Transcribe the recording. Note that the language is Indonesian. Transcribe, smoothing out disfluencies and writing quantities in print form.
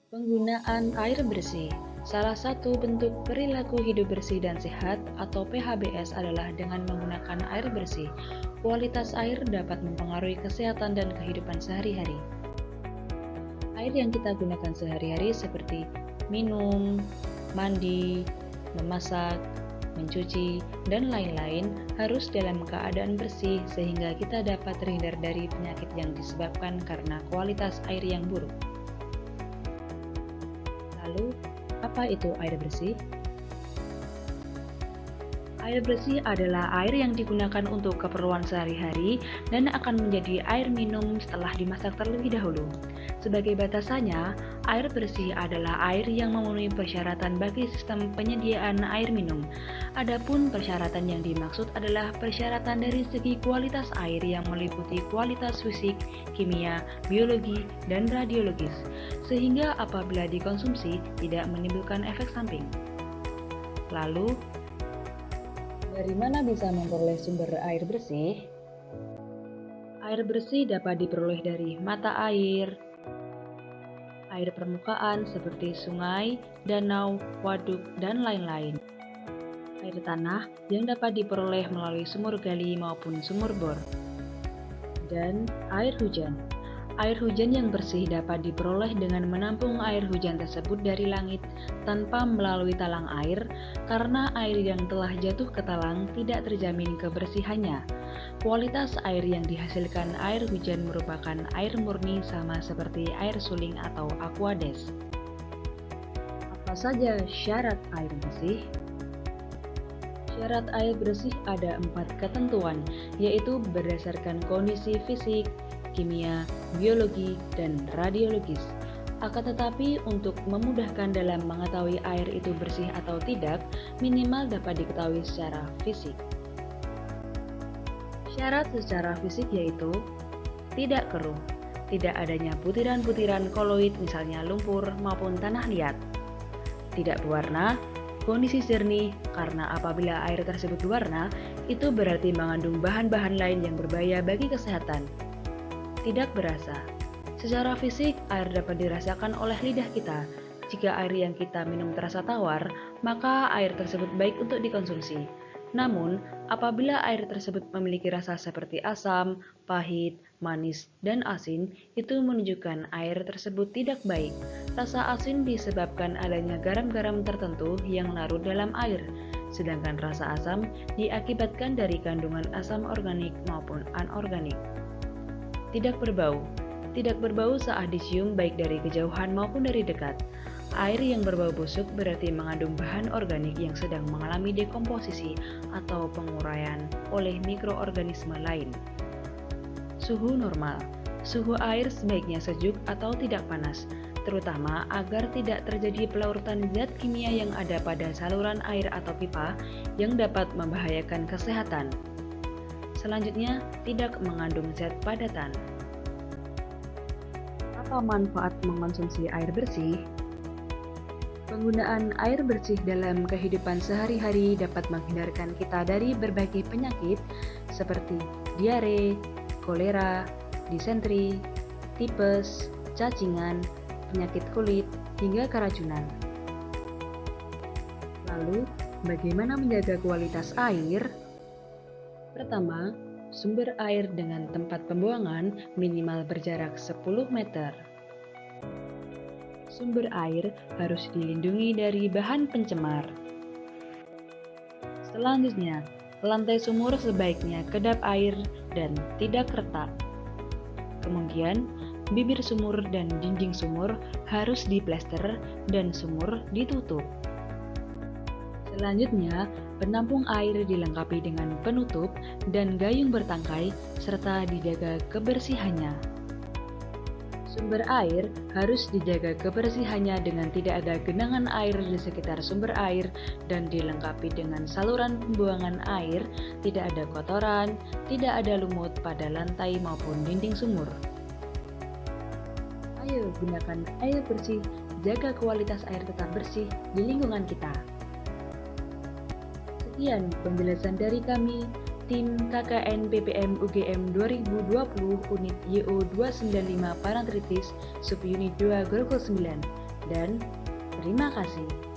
Penggunaan air bersih. Salah satu bentuk perilaku hidup bersih dan sehat atau PHBS adalah dengan menggunakan air bersih. Kualitas air dapat mempengaruhi kesehatan dan kehidupan sehari-hari. Air yang kita gunakan sehari-hari seperti minum, mandi, memasak, mencuci, dan lain-lain harus dalam keadaan bersih sehingga kita dapat terhindar dari penyakit yang disebabkan karena kualitas air yang buruk. Lalu, apa itu air bersih? Air bersih adalah air yang digunakan untuk keperluan sehari-hari dan akan menjadi air minum setelah dimasak terlebih dahulu. Sebagai batasannya, air bersih adalah air yang memenuhi persyaratan bagi sistem penyediaan air minum. Adapun persyaratan yang dimaksud adalah persyaratan dari segi kualitas air yang meliputi kualitas fisik, kimia, biologi, dan radiologis, sehingga apabila dikonsumsi tidak menimbulkan efek samping. Lalu, dari mana bisa memperoleh sumber air bersih? Air bersih dapat diperoleh dari mata air permukaan seperti sungai, danau, waduk, dan lain-lain. Air tanah yang dapat diperoleh melalui sumur gali maupun sumur bor. Dan air hujan. Air hujan yang bersih dapat diperoleh dengan menampung air hujan tersebut dari langit tanpa melalui talang air, karena air yang telah jatuh ke talang tidak terjamin kebersihannya. Kualitas air yang dihasilkan air hujan merupakan air murni sama seperti air suling atau aqueduct. Apa saja syarat air bersih? Syarat air bersih ada 4 ketentuan, yaitu berdasarkan kondisi fisik, kimia, biologi, dan radiologis. Akan tetapi, untuk memudahkan dalam mengetahui air itu bersih atau tidak, minimal dapat diketahui secara fisik. Syarat secara fisik yaitu tidak keruh, tidak adanya butiran-butiran koloid misalnya lumpur maupun tanah liat, tidak berwarna, kondisi jernih karena apabila air tersebut berwarna, itu berarti mengandung bahan-bahan lain yang berbahaya bagi kesehatan. Tidak berasa. Secara fisik, air dapat dirasakan oleh lidah kita. Jika air yang kita minum terasa tawar, maka air tersebut baik untuk dikonsumsi. Namun, apabila air tersebut memiliki rasa seperti asam, pahit, manis, dan asin, itu menunjukkan air tersebut tidak baik. Rasa asin disebabkan adanya garam-garam tertentu yang larut dalam air, sedangkan rasa asam diakibatkan dari kandungan asam organik maupun anorganik. Tidak berbau. Tidak berbau saat dicium baik dari kejauhan maupun dari dekat. Air yang berbau busuk berarti mengandung bahan organik yang sedang mengalami dekomposisi atau penguraian oleh mikroorganisme lain. Suhu normal. Suhu air sebaiknya sejuk atau tidak panas, terutama agar tidak terjadi pelaurutan zat kimia yang ada pada saluran air atau pipa yang dapat membahayakan kesehatan. Selanjutnya, tidak mengandung zat padatan. Apa manfaat mengkonsumsi air bersih? Penggunaan air bersih dalam kehidupan sehari-hari dapat menghindarkan kita dari berbagai penyakit seperti diare, kolera, disentri, tipes, cacingan, penyakit kulit, hingga keracunan. Lalu, bagaimana menjaga kualitas air? Pertama, sumber air dengan tempat pembuangan minimal berjarak 10 meter. Sumber air harus dilindungi dari bahan pencemar. Selanjutnya, lantai sumur sebaiknya kedap air dan tidak retak. Kemudian, bibir sumur dan dinding sumur harus diplester dan sumur ditutup. Selanjutnya, penampung air dilengkapi dengan penutup dan gayung bertangkai serta dijaga kebersihannya. Sumber air harus dijaga kebersihannya dengan tidak ada genangan air di sekitar sumber air dan dilengkapi dengan saluran pembuangan air, tidak ada kotoran, tidak ada lumut pada lantai maupun dinding sumur. Ayo gunakan air bersih, jaga kualitas air tetap bersih di lingkungan kita. Sekian penjelasan dari kami, tim KKN PPM UGM 2020 Unit YO 295 Parantritis Subunit 2 Grogol 9. dan terima kasih.